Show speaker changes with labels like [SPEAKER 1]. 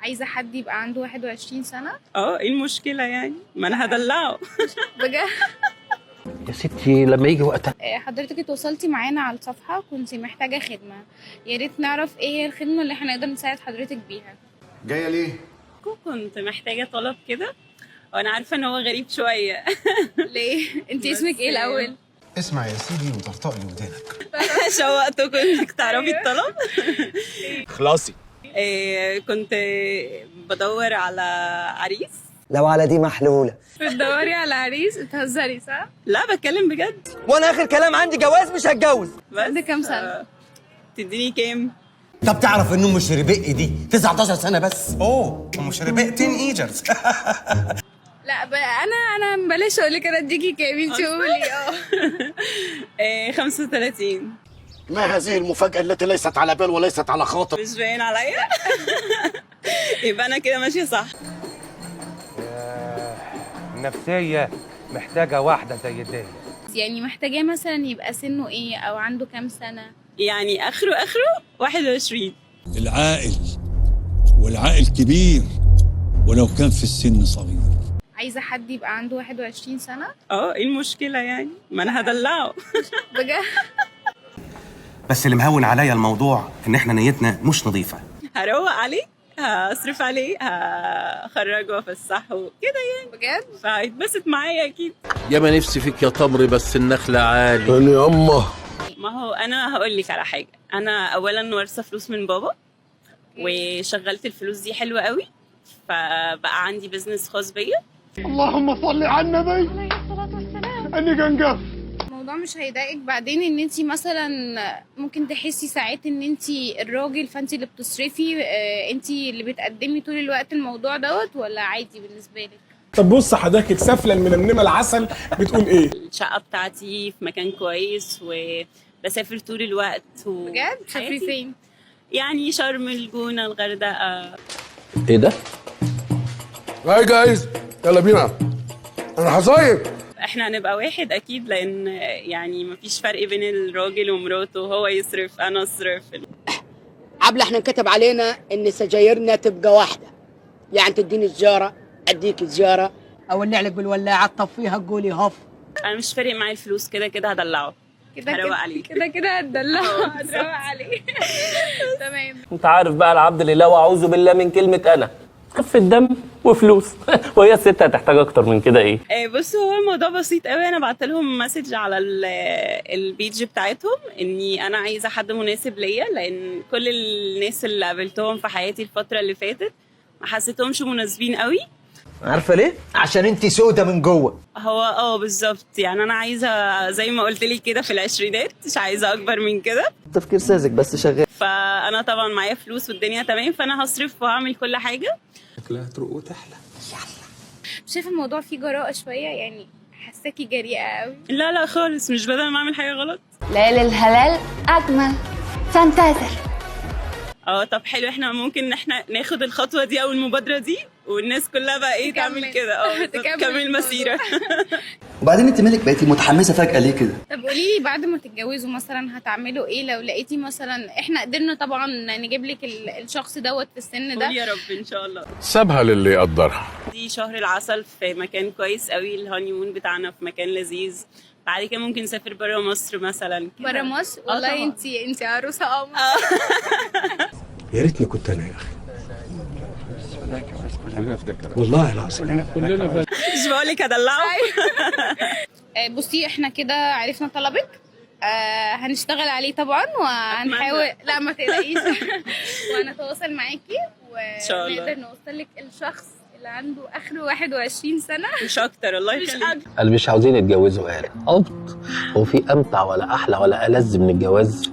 [SPEAKER 1] عايزة حد يبقى عنده 21 سنة.
[SPEAKER 2] ايه المشكلة يعني؟ ما انا هدلعه.
[SPEAKER 1] بجد؟
[SPEAKER 3] يا ستي لما يجي وقتها.
[SPEAKER 1] حضرتك اتواصلتي معانا على الصفحة، كنتي محتاجة خدمة، يا ريت نعرف ايه هي الخدمة اللي احنا نقدر نساعد حضرتك بيها.
[SPEAKER 4] جايه ليه؟
[SPEAKER 2] كنت محتاجة طلب كده، وانا عارفة ان هو غريب شوية.
[SPEAKER 1] ليه؟ انتي اسمك ايه الأول؟
[SPEAKER 4] اسمع يا سيدي وطرطق لي ودانك.
[SPEAKER 2] شوقتك انك تعرفي الطلب.
[SPEAKER 4] خلاصي.
[SPEAKER 2] كنت بدور على عريس.
[SPEAKER 5] لو على دي محلولة.
[SPEAKER 1] بتدوري على عريس؟ بتهزري صح؟
[SPEAKER 2] لا بتكلم بجد.
[SPEAKER 5] وانا اخر كلام عندي جواز مش هتجوز.
[SPEAKER 1] عندك كام سنة؟
[SPEAKER 2] تديني كام؟
[SPEAKER 5] طب تعرف ان ام شربق دي 19 سنة بس؟
[SPEAKER 4] اوه ام شربق تين ايجرز.
[SPEAKER 1] لا انا بلاش اقول لك انا اديكي كام، انتي قولي.
[SPEAKER 2] 35.
[SPEAKER 3] ما هذه المفاجأة التي ليست على بال وليست على خاطر؟
[SPEAKER 2] مش باين عليا؟ يبقى انا كده ماشية صح.
[SPEAKER 6] النفسية محتاجة واحدة زي دي.
[SPEAKER 1] يعني محتاجاه مثلا يبقى سنه ايه او عنده كام سنة؟
[SPEAKER 2] يعني اخره 21.
[SPEAKER 7] العائل والعائل كبير ولو كان في السن صغير.
[SPEAKER 1] عايزة حد يبقى عنده 21 سنة.
[SPEAKER 2] ايه المشكلة يعني؟ ما انا هدلعه.
[SPEAKER 1] بجد؟
[SPEAKER 8] بس اللي مهون عليا الموضوع ان احنا نيتنا مش نظيفة.
[SPEAKER 2] هروق عليه، هصرف عليه، هخرجه وافسحه كده يعني.
[SPEAKER 1] بجد؟
[SPEAKER 2] فهيتبسط معايا اكيد.
[SPEAKER 3] يا ما نفسي فيك يا تمر بس النخلة عالي.
[SPEAKER 7] يا أمه.
[SPEAKER 2] ما هو انا هقول لك على حاجة، انا اولا وارثة فلوس من بابا وشغلت الفلوس دي حلوة قوي، فبقى عندي بيزنس خاص بيا.
[SPEAKER 7] اللهم صل على النبي
[SPEAKER 1] عليه الصلاة والسلام.
[SPEAKER 7] أني جنجف.
[SPEAKER 1] الموضوع مش هيضايقك بعدين ان انتي مثلا ممكن تحسي ساعات ان انتي الراجل فانتي اللي بتصرفي، انتي اللي بتقدمي طول الوقت الموضوع دوت، ولا عادي بالنسبة لك؟
[SPEAKER 9] طب بص حضرتك سافله المنمنمه العسل بتقول ايه؟
[SPEAKER 2] الشقة بتاعتي في مكان كويس وبسافر طول الوقت
[SPEAKER 1] بجد؟ بتسافري فين؟
[SPEAKER 2] يعني شرم، الجونة، الغردقة.
[SPEAKER 3] ايه ده؟
[SPEAKER 7] هاي جايز يلا بينا أنا هصيف.
[SPEAKER 2] احنا هنبقى واحد اكيد، لان يعني مفيش فرق بين الراجل ومراته، هو يصرف انا اصرف.
[SPEAKER 10] عبلة احنا انكتب علينا ان سجايرنا تبقى واحدة، يعني تديني سجارة اديك سجارة، او اللي عليك بالولاعة تطفيها تقولي هف.
[SPEAKER 2] انا مش فارق معايا الفلوس، كده كده هدلعه. هروق عليه.
[SPEAKER 1] كده هتدلعه. هتروق عليه. تمام.
[SPEAKER 3] انت عارف بقى العبد لله واعوذ بالله من كلمة انا. خفة دم وفلوس. وهي الست هتحتاج اكتر من كده ايه؟
[SPEAKER 2] بصوا هو الموضوع بسيط قوي. انا بعت لهم مسج على البيج بتاعتهم اني انا عايزه حد مناسب ليا، لان كل الناس اللي قابلتهم في حياتي الفتره اللي فاتت ما حسيتهمش مناسبين قوي.
[SPEAKER 5] عارفة ليه؟ عشان انتي سودة من جوه.
[SPEAKER 2] هو بالظبط، يعني انا عايزه زي ما قلت لي كده في العشرينات، مش عايزه اكبر من كده.
[SPEAKER 5] تفكير ساذج بس شغال.
[SPEAKER 2] فانا طبعا معايا فلوس والدنيا تمام، فانا هصرف وهعمل كل حاجه.
[SPEAKER 4] شكلها تروق وتحلى.
[SPEAKER 1] شايفه الموضوع فيه جراءه شويه، يعني حاساكي جريئه قوي.
[SPEAKER 2] لا خالص، مش بدل ما اعمل حاجه غلط.
[SPEAKER 11] ليالي الهلال اجمل فانتازر.
[SPEAKER 2] طب حلو، احنا ممكن ناخد الخطوه دي او المبادره دي، والناس كلها بقى ايه تعمل كده. تكمل مسيره.
[SPEAKER 5] وبعدين انت مالك بقيتي متحمسة فجأة ليه كده؟
[SPEAKER 1] طب قولي لي بعد ما تتجوزوا مثلا هتعملوا ايه لو لقيتي مثلا احنا قدرنا طبعا نجيب لك الشخص دوت في السن ده؟
[SPEAKER 2] قول يا رب ان شاء الله.
[SPEAKER 7] سابها للي يقدرها.
[SPEAKER 2] دي شهر العسل في مكان كويس قوي، الهانيمون بتاعنا في مكان لذيذ. بعد كده ممكن نسافر بره مصر مثلا.
[SPEAKER 1] بره مصر؟ والله انت عروسه قمر.
[SPEAKER 7] يا ريتني كنت أنا يا أخي. والله العظيم
[SPEAKER 2] مش بقولك هدلعه.
[SPEAKER 1] بصي احنا كده عرفنا طلبك، هنشتغل عليه طبعا وهنحاول. لا ما تقلقيش. وهنتواصل معاكي ونقدر نوصل لك الشخص اللي عنده اخره 21 سنه،
[SPEAKER 2] مش اكتر. الله يخليك.
[SPEAKER 3] اللي مش عاوزين يتجوزوا قال هو في امتع ولا احلى ولا ألذ من الجواز؟